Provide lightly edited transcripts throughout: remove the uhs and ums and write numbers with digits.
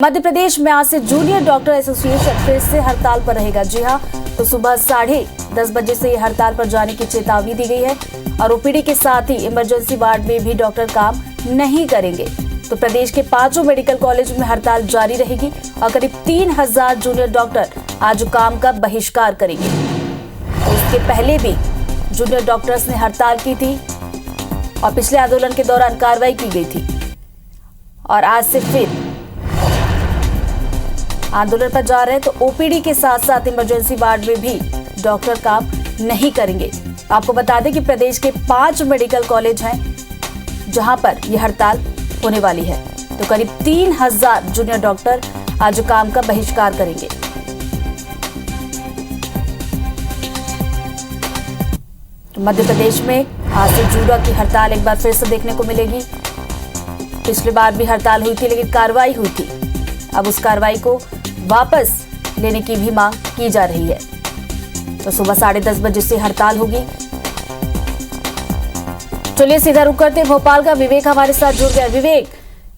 मध्य प्रदेश में आज से जूनियर डॉक्टर एसोसिएशन फिर से हड़ताल पर रहेगा। जी हां, तो सुबह 10:30 बजे से ये हड़ताल पर जाने की चेतावनी दी गई है और ओपीडी के साथ ही इमरजेंसी वार्ड में भी डॉक्टर काम नहीं करेंगे। तो प्रदेश के 5 मेडिकल कॉलेज में हड़ताल जारी रहेगी और करीब 3000 जूनियर डॉक्टर आज काम का बहिष्कार करेंगे। तो इसके पहले भी जूनियर डॉक्टर्स ने हड़ताल की थी और पिछले आंदोलन के दौरान कार्रवाई की गई थी और आज से फिर आंदोलन पर जा रहे हैं। तो ओपीडी के साथ साथ इमरजेंसी वार्ड में भी डॉक्टर काम नहीं करेंगे। आपको बता दें कि प्रदेश के 5 मेडिकल कॉलेज हैं जहां पर यह हड़ताल होने वाली है। तो करीब 3000 जूनियर डॉक्टर आज काम का बहिष्कार करेंगे। तो मध्य प्रदेश में आज से जूडा की हड़ताल एक बार फिर से देखने को मिलेगी। पिछली बार भी हड़ताल हुई थी लेकिन कार्रवाई हुई थी। अब उस कार्रवाई को वापस लेने की भी मांग की जा रही है। तो सुबह 10:30 बजे से हड़ताल होगी। चलिए सीधा रुक करते भोपाल का विवेक हमारे साथ जुड़ गया। विवेक,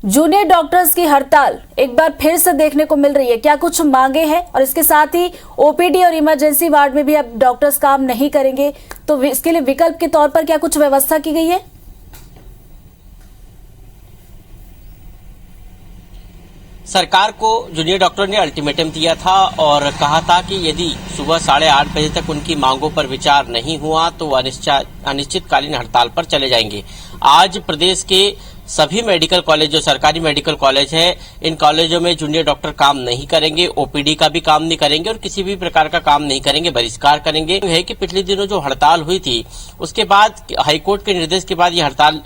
जूनियर डॉक्टर्स की हड़ताल एक बार फिर से देखने को मिल रही है, क्या कुछ मांगे हैं? और इसके साथ ही ओपीडी और इमरजेंसी वार्ड में भी अब डॉक्टर्स काम नहीं करेंगे, तो इसके लिए विकल्प के तौर पर क्या कुछ व्यवस्था की गई है? सरकार को जूनियर डॉक्टर ने अल्टीमेटम दिया था और कहा था कि यदि सुबह 8:30 बजे तक उनकी मांगों पर विचार नहीं हुआ तो वो अनिश्चितकालीन हड़ताल पर चले जाएंगे। आज प्रदेश के सभी मेडिकल कॉलेज जो सरकारी मेडिकल कॉलेज है, इन कॉलेजों में जूनियर डॉक्टर काम नहीं करेंगे, ओपीडी का भी काम नहीं करेंगे और किसी भी प्रकार का काम नहीं करेंगे, बहिष्कार करेंगे। है कि पिछले दिनों जो हड़ताल हुई थी उसके बाद हाईकोर्ट के निर्देश के बाद ये हड़ताल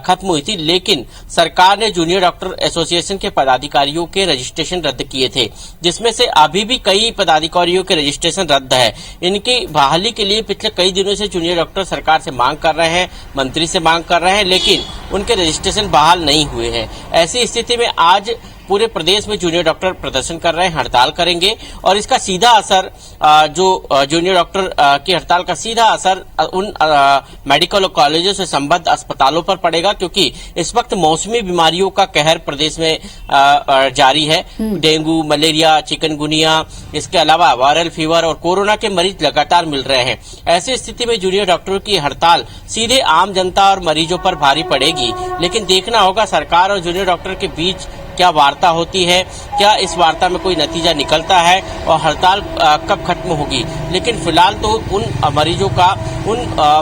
खत्म हुई थी, लेकिन सरकार ने जूनियर डॉक्टर एसोसिएशन के पदाधिकारियों के रजिस्ट्रेशन रद्द किए थे, जिसमें से अभी भी कई पदाधिकारियों के रजिस्ट्रेशन रद्द है। इनकी बहाली के लिए पिछले कई दिनों से जूनियर डॉक्टर सरकार से मांग कर रहे हैं, मंत्री से मांग कर रहे हैं, लेकिन उनके रजिस्ट्रेशन बहाल नहीं हुए हैं। ऐसी स्थिति में आज पूरे प्रदेश में जूनियर डॉक्टर प्रदर्शन कर रहे हैं, हड़ताल करेंगे और इसका सीधा असर जो जूनियर डॉक्टर की हड़ताल का सीधा असर उन मेडिकल कॉलेजों से संबद्ध अस्पतालों पर पड़ेगा, क्योंकि इस वक्त मौसमी बीमारियों का कहर प्रदेश में जारी है। डेंगू, मलेरिया, चिकनगुनिया, इसके अलावा वायरल फीवर और कोरोना के मरीज लगातार मिल रहे हैं। ऐसी स्थिति में जूनियर डॉक्टरों की हड़ताल सीधे आम जनता और मरीजों पर भारी पड़ेगी, लेकिन देखना होगा सरकार और जूनियर डॉक्टर के बीच क्या वार्ता होती है, क्या इस वार्ता में कोई नतीजा निकलता है और हड़ताल कब खत्म होगी। लेकिन फिलहाल तो उन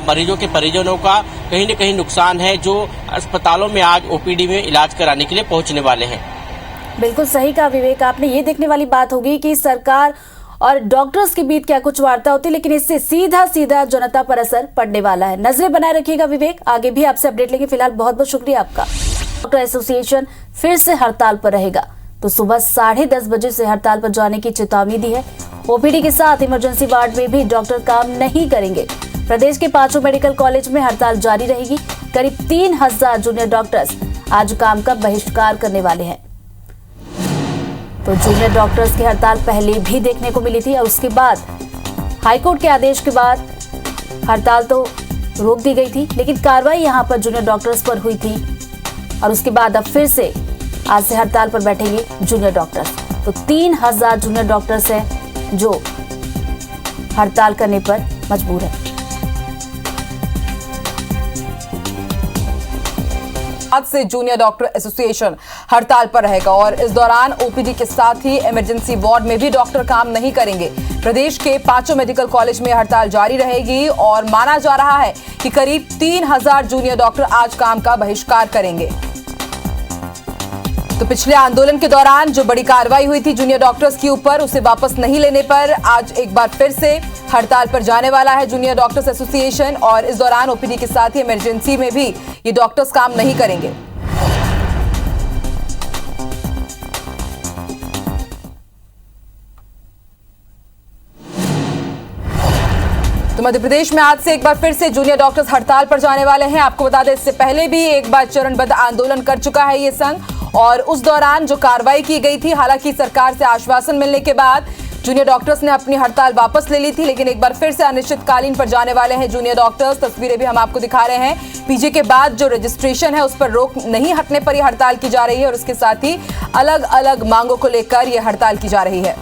मरीजों के परिजनों का कहीं न कहीं नुकसान है जो अस्पतालों में आज ओपीडी में इलाज कराने के लिए पहुंचने वाले हैं। बिल्कुल सही कहा विवेक आपने। ये देखने वाली बात होगी कि सरकार और डॉक्टर्स के बीच क्या कुछ वार्ता होती है, लेकिन इससे सीधा जनता पर असर पड़ने वाला है। नजरें बनाए रखिएगा विवेक, आगे भी आपसे अपडेट लेंगे। फिलहाल बहुत बहुत शुक्रिया आपका। डॉक्टर एसोसिएशन फिर से हड़ताल पर रहेगा। तो सुबह 10:30 बजे से हड़ताल पर जाने की चेतावनी दी है। ओपीडी के साथ इमरजेंसी वार्ड में भी डॉक्टर काम नहीं करेंगे। प्रदेश के 5 मेडिकल कॉलेज में हड़ताल जारी रहेगी। करीब 3000 जूनियर डॉक्टर्स आज काम का बहिष्कार करने वाले हैं। तो जूनियर डॉक्टर्स की हड़ताल पहले भी देखने को मिली थी और उसके बाद हाईकोर्ट के आदेश के बाद हड़ताल तो रोक दी गई थी, लेकिन कार्रवाई यहां पर जूनियर डॉक्टर्स पर हुई थी और उसके बाद अब फिर से आज से हड़ताल पर बैठेंगे जूनियर डॉक्टर्स। तो 3000 जूनियर डॉक्टर्स हैं जो हड़ताल करने पर मजबूर हैं। आज से जूनियर डॉक्टर एसोसिएशन हड़ताल पर रहेगा और इस दौरान ओपीडी के साथ ही इमरजेंसी वार्ड में भी डॉक्टर काम नहीं करेंगे। प्रदेश के 5 मेडिकल कॉलेज में हड़ताल जारी रहेगी और माना जा रहा है कि करीब 3000 जूनियर डॉक्टर आज काम का बहिष्कार करेंगे। तो पिछले आंदोलन के दौरान जो बड़ी कार्रवाई हुई थी जूनियर डॉक्टर्स के ऊपर, उसे वापस नहीं लेने पर आज एक बार फिर से हड़ताल पर जाने वाला है जूनियर डॉक्टर्स एसोसिएशन और इस दौरान ओपीडी के साथ ही इमरजेंसी में भी ये डॉक्टर्स काम नहीं करेंगे। तो मध्य प्रदेश में आज से एक बार फिर से जूनियर डॉक्टर्स हड़ताल पर जाने वाले हैं। आपको बता दें इससे पहले भी एक बार चरणबद्ध आंदोलन कर चुका है ये संघ और उस दौरान जो कार्रवाई की गई थी, हालांकि सरकार से आश्वासन मिलने के बाद जूनियर डॉक्टर्स ने अपनी हड़ताल वापस ले ली थी, लेकिन एक बार फिर से अनिश्चितकालीन पर जाने वाले हैं जूनियर डॉक्टर्स। तस्वीरें भी हम आपको दिखा रहे हैं। पीजी के बाद जो रजिस्ट्रेशन है उस पर रोक नहीं हटने पर यह हड़ताल की जा रही है और इसके साथ ही अलग अलग मांगों को लेकर यह हड़ताल की जा रही है।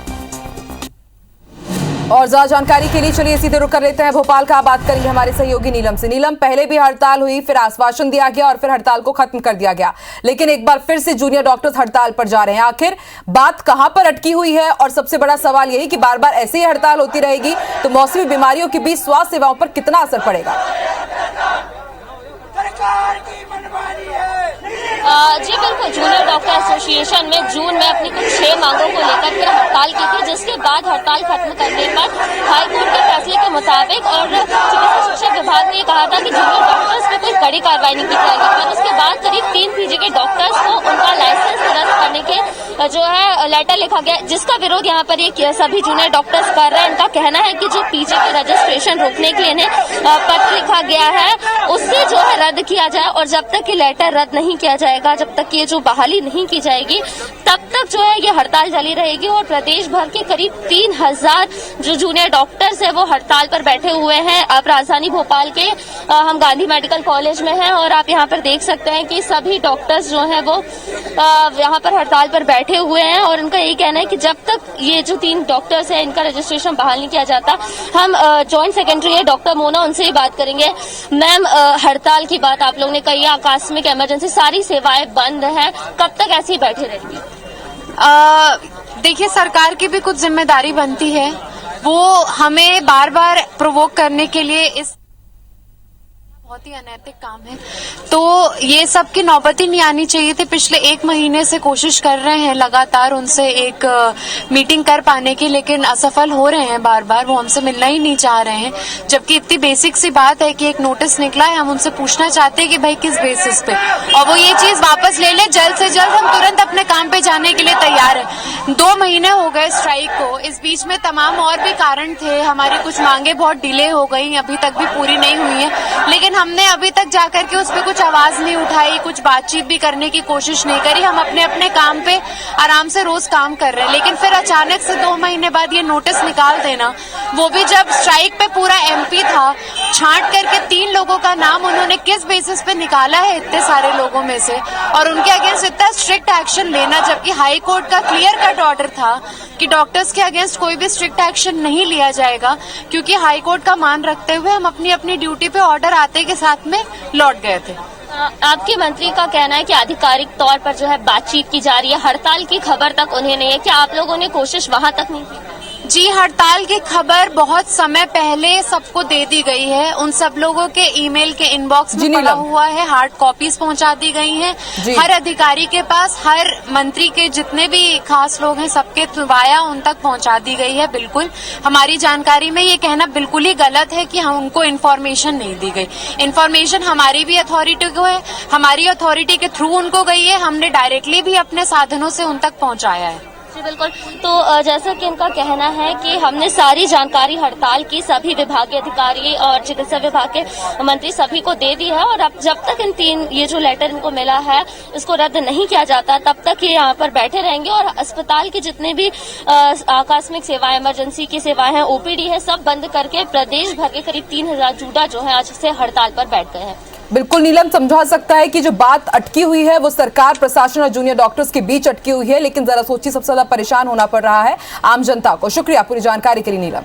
और ज्यादा जानकारी के लिए चलिए सीधे रुक कर लेते हैं भोपाल का। बात करेंगे हमारे सहयोगी नीलम से। नीलम, पहले भी हड़ताल हुई, फिर आश्वासन दिया गया और फिर हड़ताल को खत्म कर दिया गया, लेकिन एक बार फिर से जूनियर डॉक्टर्स हड़ताल पर जा रहे हैं। आखिर बात कहां पर अटकी हुई है? और सबसे बड़ा सवाल यही कि बार बार ऐसे ही हड़ताल होती रहेगी तो मौसमी बीमारियों के बीच स्वास्थ्य सेवाओं पर कितना असर पड़ेगा? जी बिल्कुल, जूनियर डॉक्टर एसोसिएशन में जून में अपनी कुछ 6 मांगों को लेकर के हड़ताल की थी, जिसके बाद हड़ताल खत्म करने पर हाईकोर्ट के फैसले के मुताबिक और चिकित्सा शिक्षा विभाग ने कहा था कि जूनियर डॉक्टर्स पे कोई कड़ी कार्रवाई नहीं की जाएगी। फिर उसके बाद करीब 3 पीजी के डॉक्टर्स को उनका लाइसेंस रद्द करने के जो है लेटर लिखा गया, जिसका विरोध यहाँ पर ये सभी जूनियर डॉक्टर्स कर रहे हैं। इनका कहना है कि जो पीजी के रजिस्ट्रेशन रोकने के लिए इन्हें पत्र लिखा गया है उससे जो है रद्द किया जाए, और जब तक ये लेटर रद्द नहीं किया जाएगा, जब तक ये जो बहाली नहीं की जाएगी, तब तक जो है ये हड़ताल जारी रहेगी। और प्रदेश भर के करीब 3000 जो जूनियर डॉक्टर्स है वो हड़ताल पर बैठे हुए हैं। अब राजधानी भोपाल के हम गांधी मेडिकल कॉलेज में हैं और आप यहाँ पर देख सकते हैं कि सभी डॉक्टर्स जो हैं वो यहाँ पर हड़ताल पर बैठे हुए हैं और उनका यही कहना है कि जब तक ये जो 3 डॉक्टर्स हैं इनका रजिस्ट्रेशन बहाल नहीं किया जाता। हम जॉइंट सेक्रेटरी है डॉक्टर मोना, उनसे ही बात करेंगे। मैम, हड़ताल की बात आप लोग ने कही, आकस्मिक इमरजेंसी सारी सेवाएं बंद हैं, कब तक ऐसे ही बैठे रहेंगी? देखिए, सरकार की भी कुछ जिम्मेदारी बनती है, वो हमें बार बार प्रोवोक करने के लिए इस बहुत ही अनैतिक काम है, तो ये सब की नौबत ही नहीं आनी चाहिए थी। पिछले 1 महीने से कोशिश कर रहे हैं लगातार उनसे एक मीटिंग कर पाने की, लेकिन असफल हो रहे हैं बार बार। वो हमसे मिलना ही नहीं चाह रहे हैं, जबकि इतनी बेसिक सी बात है कि एक नोटिस निकला है, हम उनसे पूछना चाहते हैं कि भाई किस बेसिस पे, और वो ये चीज वापस ले लें जल्द से जल्द। हम तुरंत अपने काम पे जाने के लिए तैयार हैं। 2 महीने हो गए स्ट्राइक को, इस बीच में तमाम और भी कारण थे। हमारी कुछ मांगे बहुत डिले हो गई, अभी तक भी पूरी नहीं हुई है, लेकिन हमने अभी तक जाकर के उस पर कुछ आवाज नहीं उठाई, कुछ बातचीत भी करने की कोशिश नहीं करी। हम अपने अपने काम पे आराम से रोज काम कर रहे हैं, लेकिन फिर अचानक से 2 महीने बाद ये नोटिस निकाल देना, वो भी जब स्ट्राइक पे पूरा एमपी था, छांट करके 3 लोगों का नाम उन्होंने किस बेसिस पे निकाला है इतने सारे लोगों में से, और उनके अगेंस्ट इतना स्ट्रिक्ट एक्शन लेना, जबकि हाई कोर्ट का क्लियर कट ऑर्डर था कि डॉक्टर्स के अगेंस्ट कोई भी स्ट्रिक्ट एक्शन नहीं लिया जाएगा, क्योंकि हाई कोर्ट का मान रखते हुए हम अपनी अपनी ड्यूटी पे ऑर्डर आते के साथ में लौट गए थे। आपके मंत्री का कहना है कि आधिकारिक तौर पर जो है बातचीत की जा रही है, हड़ताल की खबर तक उन्हें नहीं है। क्या आप लोगों ने कोशिश वहां तक नहीं की? जी, हड़ताल की खबर बहुत समय पहले सबको दे दी गई है। उन सब लोगों के ईमेल के इनबॉक्स में पड़ा हुआ है, हार्ड कॉपीज पहुंचा दी गई हैं हर अधिकारी के पास, हर मंत्री के जितने भी खास लोग हैं सबके वाया उन तक पहुंचा दी गई है। बिल्कुल हमारी जानकारी में ये कहना बिल्कुल ही गलत है कि हम उनको इन्फॉर्मेशन नहीं दी गई। इन्फॉर्मेशन हमारी भी अथॉरिटी को है, हमारी अथॉरिटी के थ्रू उनको गई है, हमने डायरेक्टली भी अपने साधनों से उन तक पहुंचाया है। जी बिल्कुल, तो जैसा कि इनका कहना है कि हमने सारी जानकारी हड़ताल की सभी विभागीय अधिकारी और चिकित्सा विभाग के मंत्री सभी को दे दी है, और अब जब तक इन 3 ये जो लेटर इनको मिला है इसको रद्द नहीं किया जाता तब तक ये यहाँ पर बैठे रहेंगे। और अस्पताल की जितने भी आकस्मिक सेवाएं, इमरजेंसी की सेवाएं हैं, ओपीडी है, सब बंद करके प्रदेश भर के करीब 3000 जूडा जो है आज से हड़ताल पर बैठ गए हैं। बिल्कुल नीलम, समझा सकता है कि जो बात अटकी हुई है वो सरकार, प्रशासन और जूनियर डॉक्टर्स के बीच अटकी हुई है, लेकिन जरा सोचिए सबसे ज्यादा परेशान होना पड़ रहा है आम जनता को। शुक्रिया पूरी जानकारी के लिए नीलम।